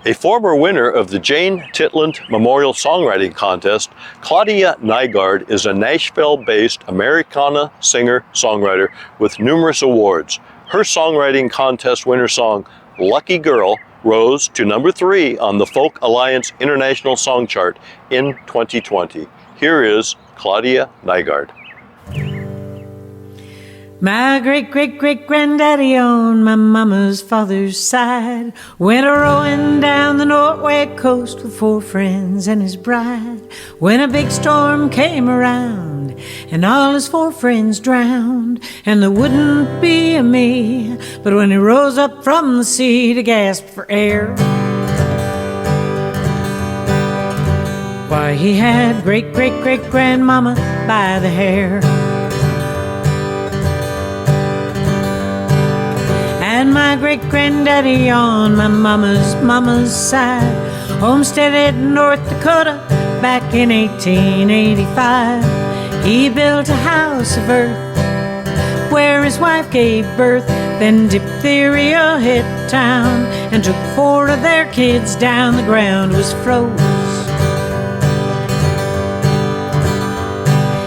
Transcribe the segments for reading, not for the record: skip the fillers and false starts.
A former winner of the Jane Titland Memorial Songwriting Contest, Claudia Nygaard is a Nashville-based Americana singer-songwriter with numerous awards. Her songwriting contest winner song, Lucky Girl, rose to number 3 on the Folk Alliance International Song Chart in 2020. Here is Claudia Nygaard. My great-great-great-granddaddy on my mama's father's side went a-rowing down the Norway coast with 4 friends and his bride. When a big storm came around and all his 4 friends drowned, and there wouldn't be a me, but when he rose up from the sea to gasp for air, why, he had great-great-great-grandmama by the hair. And my great-granddaddy on my mama's side homesteaded in North Dakota back in 1885. He built a house of earth where his wife gave birth. Then diphtheria hit town and took 4 of their kids down. The ground was froze.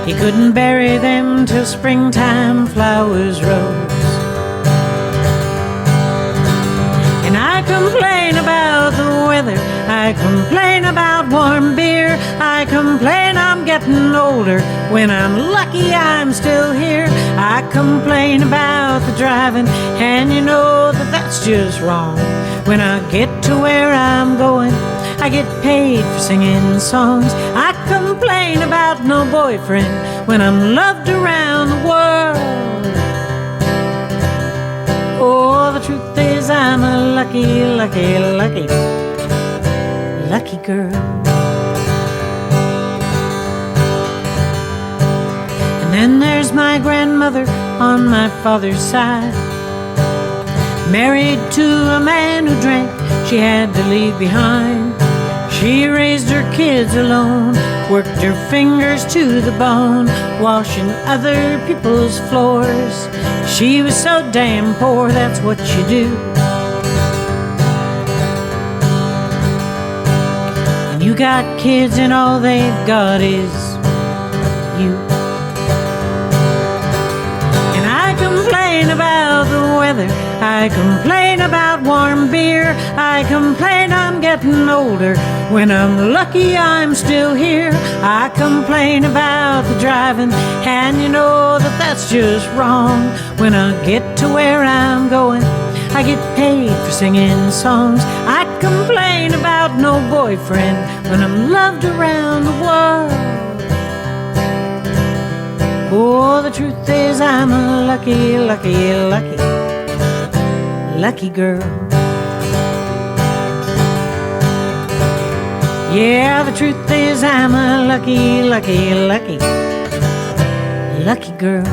He couldn't bury them till springtime flowers rose. And I complain about the weather, I complain about warm beer, I complain I'm getting older when I'm lucky I'm still here. I complain about the driving, and you know that that's just wrong. When I get to where I'm going, I get paid for singing songs. I complain about no boyfriend when I'm loved around the world. Oh, the truth is I'm a lucky girl. And then there's my grandmother on my father's side, married to a man who drank, she had to leave behind. She raised her kids alone, worked her fingers to the bone, washing other people's floors. She was so damn poor, that's what you do. And you got kids and all they've got is you. And I complain about the weather, I complain about warm beer, I complain I'm getting older when I'm lucky I'm still here. I complain about the driving, and you know that that's just wrong. When I get to where I'm going, I get paid for singing songs. I complain about no boyfriend when I'm loved around the world. Oh, the truth is I'm a lucky girl. Yeah, the truth is I'm a lucky girl.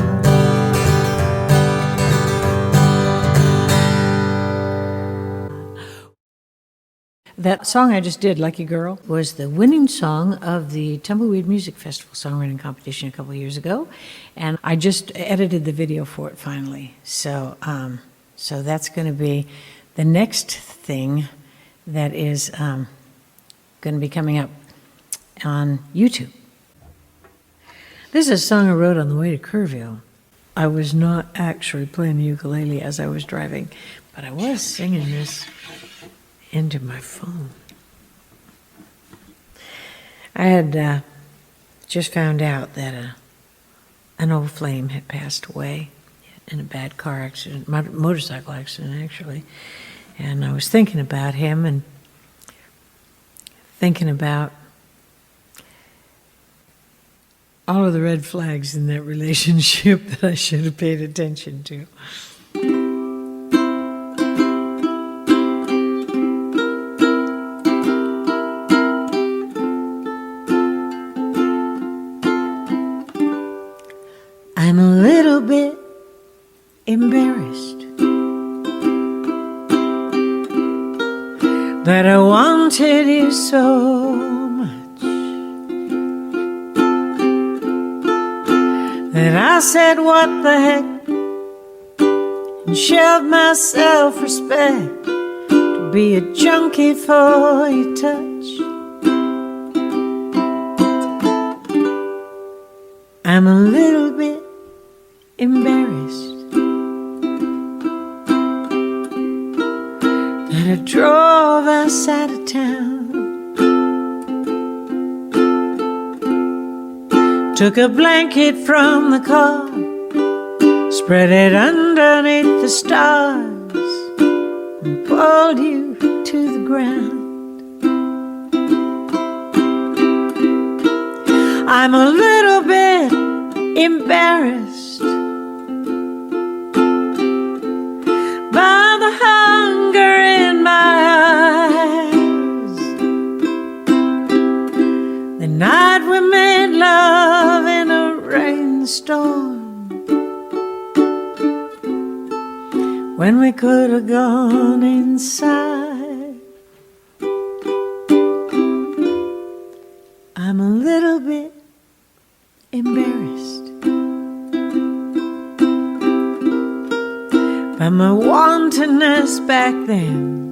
That song I just did, Lucky Girl, was the winning song of the Tumbleweed Music Festival songwriting competition a couple of years ago, and I just edited the video for it finally. So that's going to be the next thing that is going to be coming up on YouTube. This is a song I wrote on the way to Kerrville. I was not actually playing the ukulele as I was driving, but I was singing this into my phone. I had just found out that an old flame had passed away in a bad car accident, motorcycle accident actually, and I was thinking about him and thinking about all of the red flags in that relationship that I should have paid attention to. I'm a little bit embarrassed that I wanted you so much, that I said what the heck and shoved my self-respect to be a junkie for your touch. I'm a little bit embarrassed that I drove us out of town. Took a blanket from the car, spread it underneath the stars, and pulled you to the ground. I'm a little bit embarrassed by the hunger in my eyes. The night we made love in a rainstorm, when we could have gone inside. I'm a little bit embarrassed by my wantonness back then.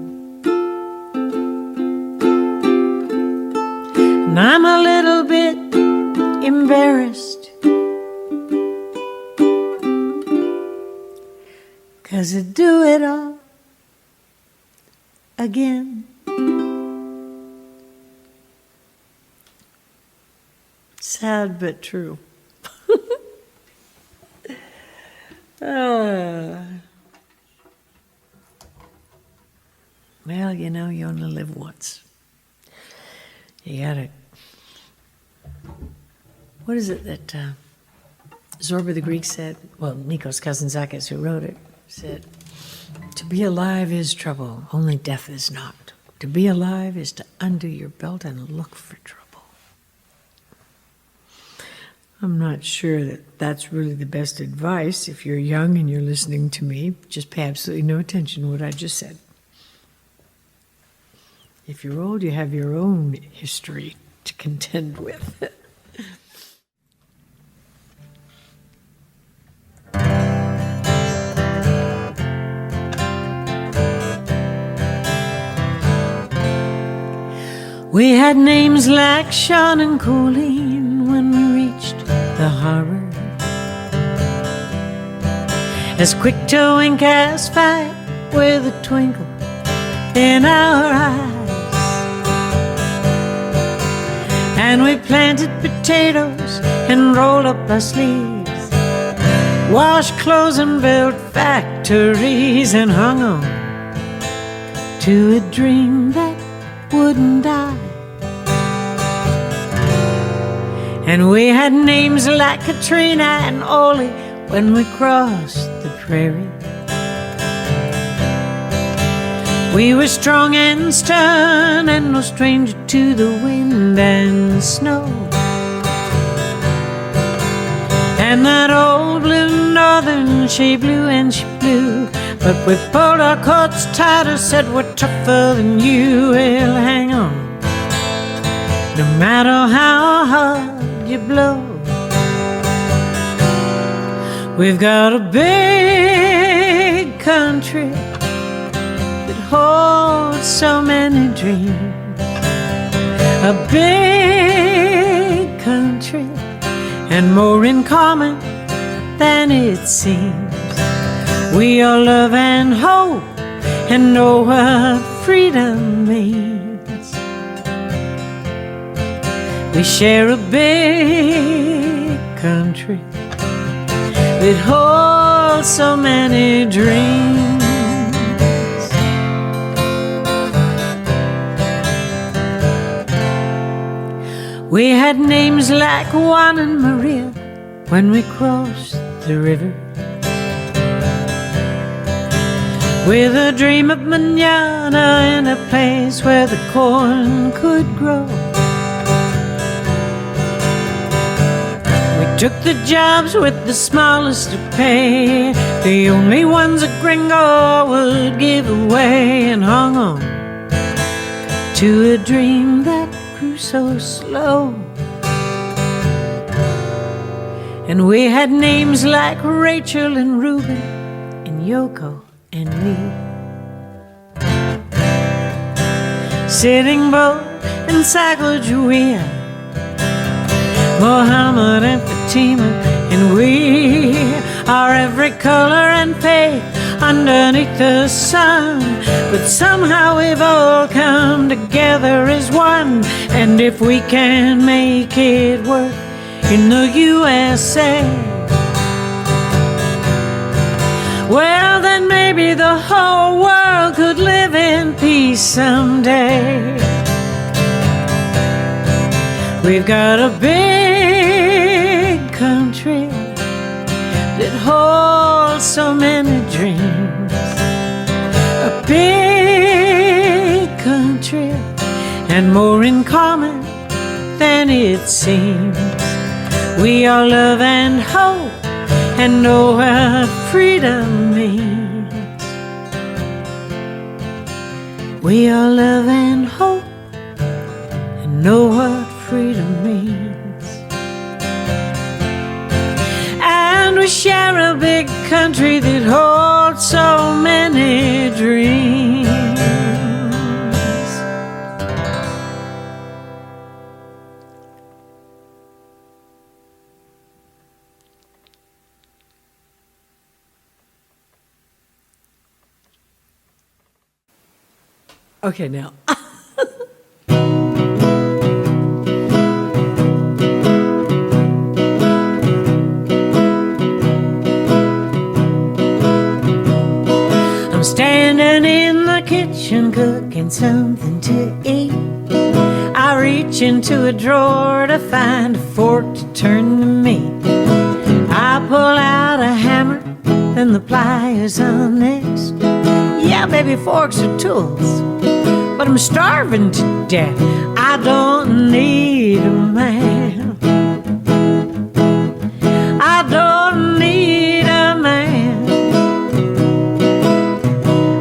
And I'm a little bit embarrassed 'cause I do it all again. Sad but true. Well, you know, you only live once. You gotta... What is it that Zorba the Greek said? Well, Nikos Kazantzakis, who wrote it, said, "To be alive is trouble, only death is not. To be alive is to undo your belt and look for trouble." I'm not sure that that's really the best advice. If you're young and you're listening to me, just pay absolutely no attention to what I just said. If you're old, you have your own history to contend with. We had names like Sean and Colleen when we reached the harbor, as quick to wink as fight with a twinkle in our eyes. And we planted potatoes and rolled up our sleeves, washed clothes and built factories, and hung on to a dream that wouldn't die. And we had names like Katrina and Ollie when we crossed the prairie. We were strong and stern and no stranger to the wind and snow. And that old blue northern, she blew and she blew, but we pulled our coats tighter, said we're tougher than you. Well, hang on, no matter how hard you blow. We've got a big country that holds so many dreams. A big country and more in common than it seems. We all love and hope and know what freedom means. We share a big country that holds so many dreams. We had names like Juan and Maria when we crossed the river, with a dream of mañana in a place where the corn could grow. We took the jobs with the smallest of pay, the only ones a gringo would give away, and hung on to a dream that grew so slow. And we had names like Rachel and Reuben and Yoko and me. Sitting Bull and Sacagawea, Muhammad and Fatima, and we are every color and faith underneath the sun. But somehow we've all come together as one, and if we can make it work in the USA, well, then maybe the whole world could live in peace someday. We've got a big country that holds so many dreams. A big country and more in common than it seems. We are love and hope and know what freedom means. We are love and hope and know what freedom means. And we share a big country that holds so many dreams. Okay, now. I'm standing in the kitchen cooking something to eat. I reach into a drawer to find a fork to turn the meat. I pull out a hammer, then the pliers on next. Yeah, baby, forks are tools, but I'm starving to death. I don't need a man. I don't need a man.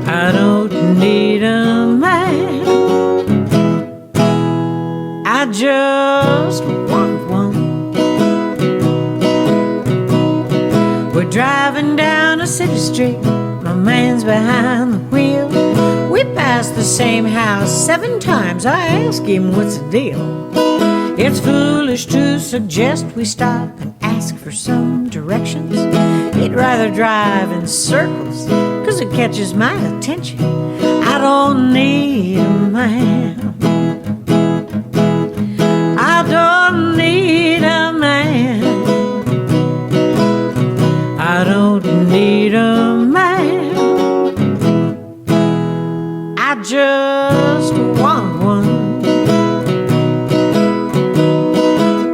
I don't need a man. I just want one. We're driving down a city street. My man's behind the wheel. We passed the same house 7 times. I ask him what's the deal. It's foolish to suggest we stop and ask for some directions. He'd rather drive in circles, 'cause it catches my attention. I don't need a man. I don't need a man. I don't need a man. I just want one.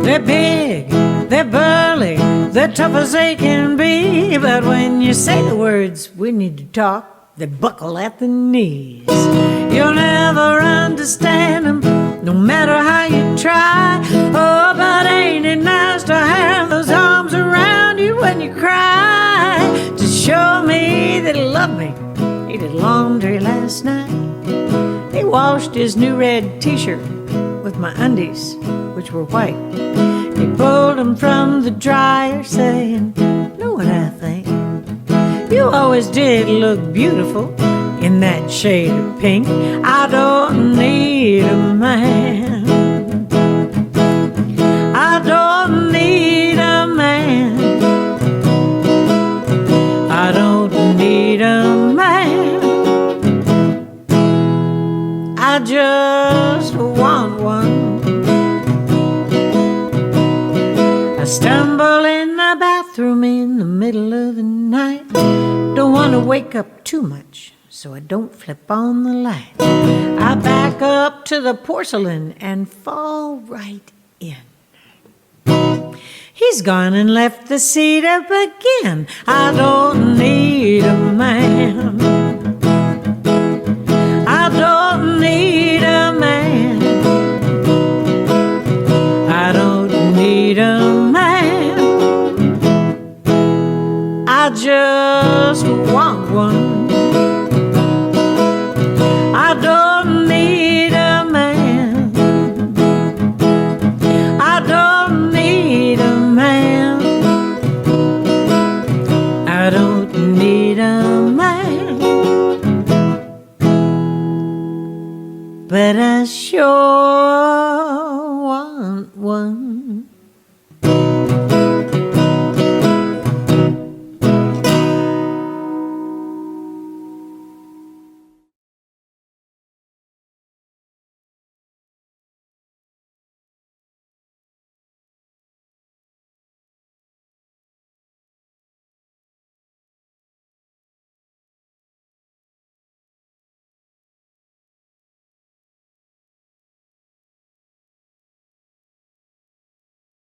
They're big, they're burly, they're tough as they can be. But when you say the words, we need to talk, they buckle at the knees. You'll never understand them, no matter how you try. Oh, but ain't it nice to have those arms around you when you cry? To show me that he loved me. He did laundry last night. He washed his new red t-shirt with my undies, which were white. He pulled them from the dryer saying, know what I think? You always did look beautiful in that shade of pink. I don't need a man. I don't need a man. I don't need a man. I just want one. I stumble in the bathroom in the middle of the night. Don't want to wake up too much, so I don't flip on the light. I back up to the porcelain and fall right in. He's gone and left the seat up again. I don't need a man. I don't need a man. I don't need a man. I just want one. I don't need a man. I don't need a man. I don't need a man. but I sure want one.